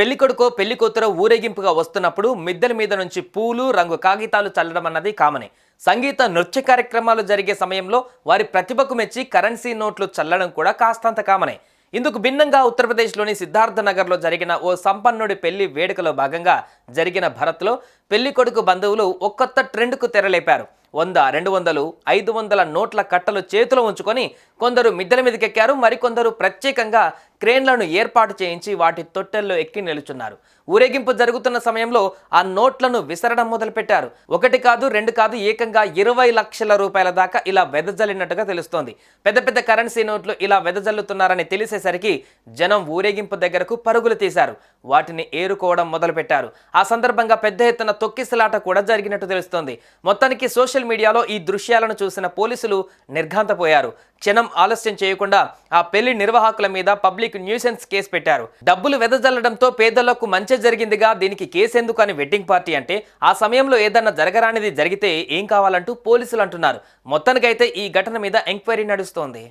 పెళ్లికొడుకో పెళ్లికూతురో ఊరేగింపుగా వస్తున్నప్పుడు మిద్దెల మీద నుంచి పూలు రంగు కాగితాలు చల్లడం అన్నది కామనే. సంగీత నృత్య కార్యక్రమాలు జరిగే సమయంలో వారి ప్రతిభకు మెచ్చి కరెన్సీ నోట్లు చల్లడం కూడా కాస్తంత కామనే. ఇందుకు భిన్నంగా ఉత్తరప్రదేశ్లోని సిద్ధార్థ నగర్లో జరిగిన ఓ సంపన్నుడి పెళ్లి వేడుకలో భాగంగా జరిగిన భరత్లో పెళ్లికొడుకు బంధువులు ఓ కొత్త ట్రెండ్కు తెరలేపారు. 100, 200, 500 నోట్ల కట్టలు చేతిలో ఉంచుకొని కొందరు మిద్దెల మీదకెక్కారు. మరికొందరు ప్రత్యేకంగా క్రేన్లను ఏర్పాటు చేయించి వాటి తొట్టెల్లో ఎక్కి నిలుచున్నారు. ఊరేగింపు జరుగుతున్న సమయంలో ఆ నోట్లను విసరడం మొదలుపెట్టారు. ఒకటి కాదు, రెండు కాదు, ఏకంగా 20 లక్షల రూపాయల దాకా ఇలా వెదజల్లినట్టుగా తెలుస్తోంది. పెద్ద పెద్ద కరెన్సీ నోట్లు ఇలా వెదజల్లుతున్నారని తెలిసేసరికి జనం ఊరేగింపు దగ్గరకు పరుగులు తీశారు. వాటిని ఏరుకోవడం మొదలుపెట్టారు. ఆ సందర్భంగా పెద్ద ఎత్తున తొక్కిసలాట కూడా జరిగినట్టు తెలుస్తోంది. మొత్తానికి సోషల్ మీడియాలో ఈ దృశ్యాలను చూసిన పోలీసులు నిర్ఘాంతపోయారు. క్షణం ఆలస్యం చేయకుండా ఆ పెళ్లి నిర్వాహకుల మీద పబ్లిక్ న్యూసెన్స్ కేసు పెట్టారు. డబ్బులు వెదజల్లడంతో పేదలకు మంచి జరిగిందిగా, దీనికి కేసెందుకు అని వెడ్డింగ్ పార్టీ అంటే ఆ సమయంలో ఏదన్నా జరగరానిది జరిగితే ఏం కావాలంటూ పోలీసులు అంటున్నారు. మొత్తానికైతే ఈ ఘటన మీద ఎంక్వైరీ నడుస్తోంది.